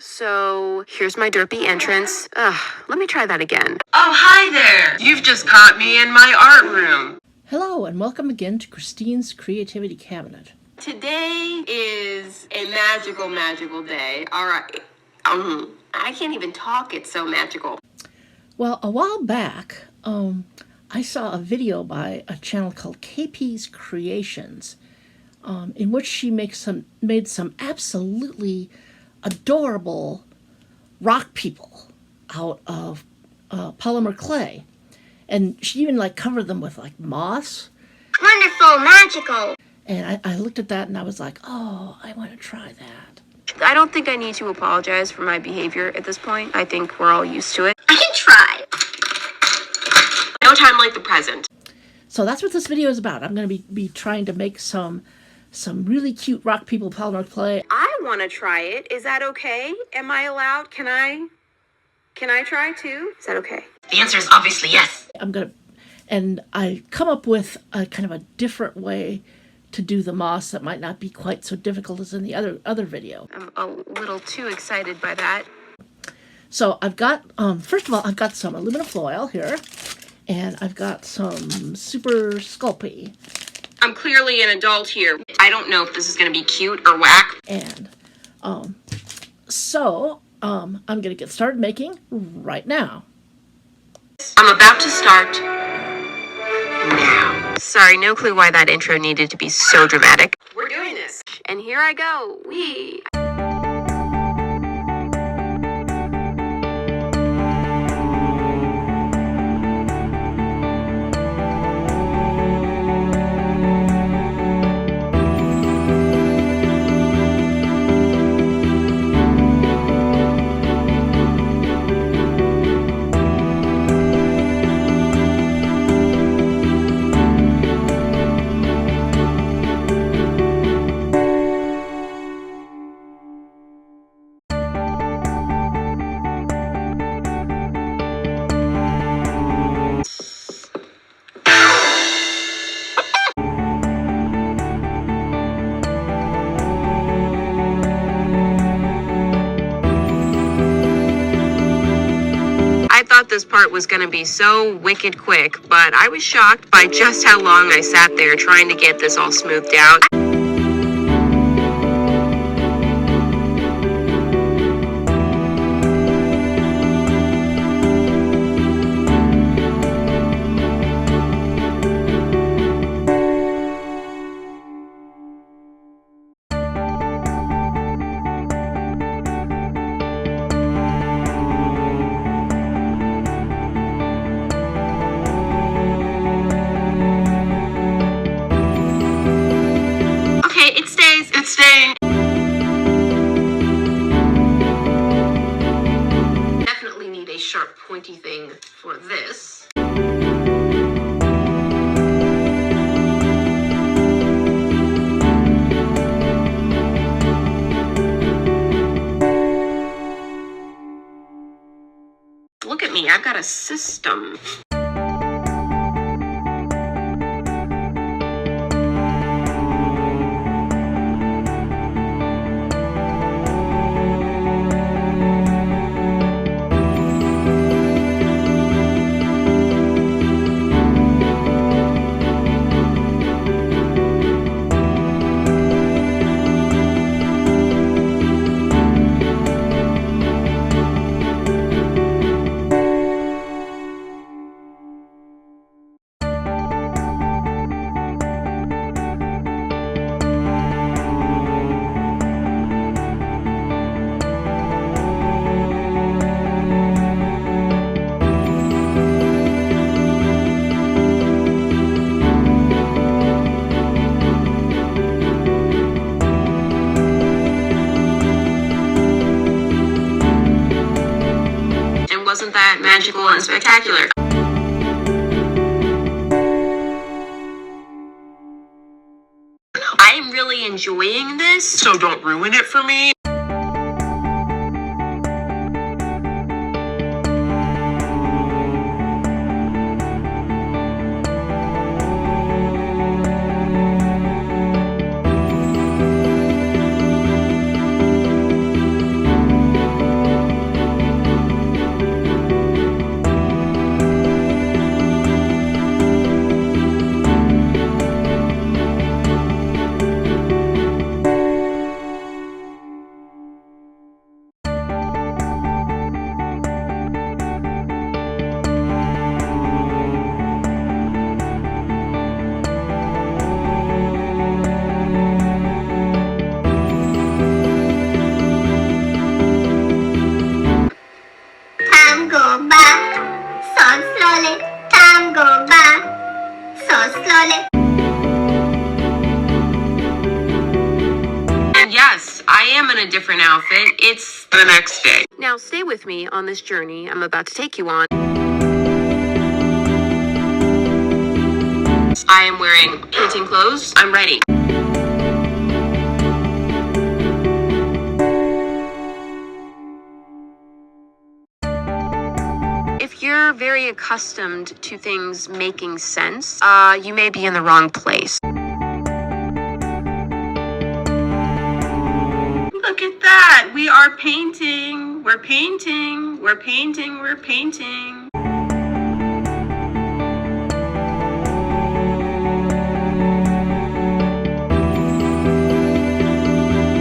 So here's my derpy entrance. Let me try that again. Oh, hi there! You've just caught me in my art room. Hello and welcome again to Christine's Creativity Cabinet. Today is a magical day. All right. I can't even talk. It's so magical. Well, a while back, I saw a video by a channel called Kaypea's Creations, in which she made some absolutely adorable rock people out of polymer clay, and she even covered them with moss. Wonderful, magical. And I looked at that and I was like, oh, I want to try that. I don't think I need to apologize for my behavior at this point. I think we're all used to it. I can try. No time like the present. So that's what this video is about. I'm going to be trying to make some really cute rock people polymer clay. I want to try it. Is that okay? Am I allowed? Can I try too? Is that okay? The answer is obviously yes. And I come up with a kind of a different way to do the moss that might not be quite so difficult as in the other video. I'm a little too excited by that. So I've got, first of all, I've got some aluminum foil here, and I've got some super Sculpey. I'm clearly an adult here. I don't know if this is going to be cute or whack. And I'm going to get started making right now. I'm about to start now. Sorry, no clue why that intro needed to be so dramatic. We're doing this. And here I go. Wee. I thought this part was going to be so wicked quick, but I was shocked by just how long I sat there trying to get this all smoothed out. It's staying. Definitely need a sharp, pointy thing for this. Look at me, I've got a system. Wasn't that magical and spectacular? I am really enjoying this. So don't ruin it for me. am in a different outfit. It's the next day. Now stay with me on this journey I'm about to take you on. I am wearing painting clothes. I'm ready. If you're very accustomed to things making sense, you may be in the wrong place. Look at that. We are painting. We're painting. We're painting. We're painting.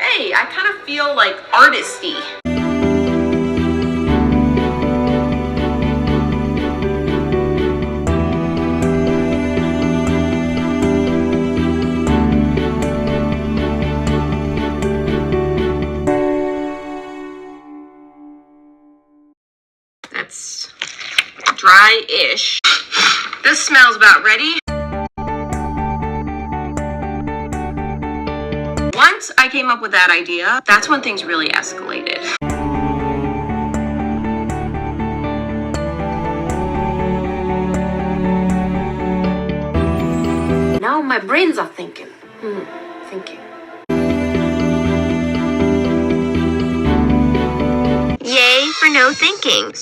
Hey, I kind of feel like artisty. That's dry-ish. This smells about ready. Once I came up with that idea, that's when things really escalated. Now my brains are thinking. Thinking. Yay for no thinking.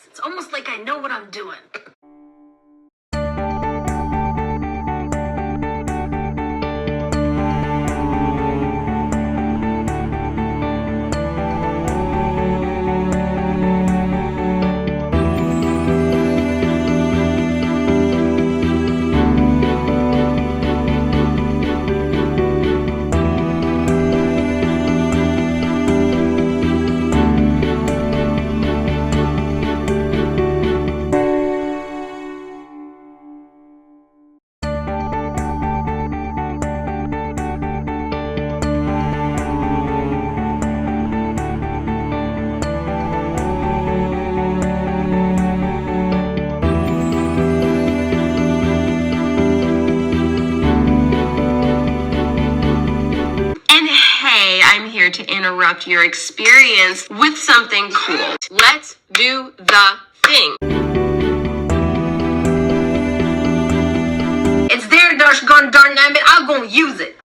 It's almost like I know what I'm doing. To interrupt your experience with something cool. Let's do the thing. It's there, darn it, I'm gonna use it.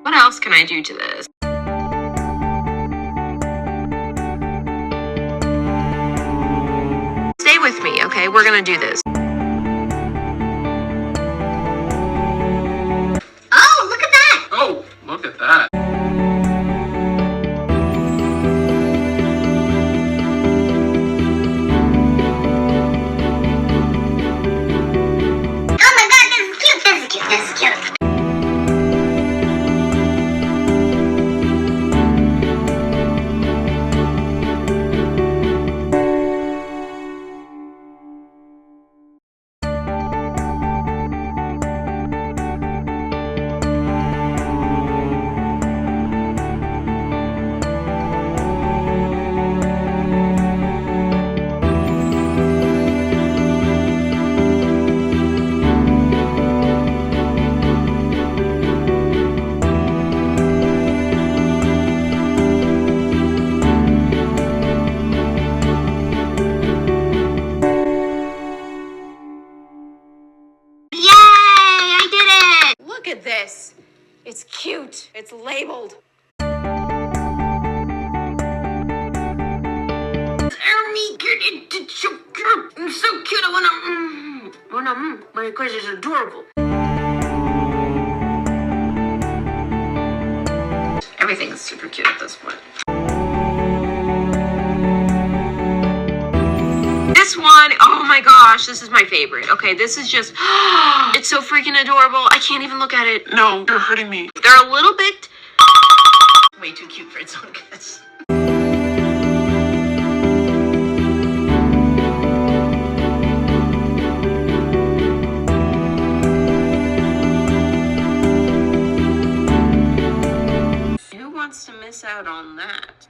What else can I do to this? Stay with me, okay? We're gonna do this. Oh, look at that! Oh, look at that. Oh my god, this is cute, this is cute, this is cute. Look at this. It's cute. It's labeled. It's so cute. It's so cute. I wanna, my gosh, it's adorable. Everything's super cute at this point. This one, oh my gosh, this is my favorite. Okay, this is just, it's so freaking adorable. I can't even look at it. No, you're hurting me. They're a little bit way too cute for its own good. miss out on that.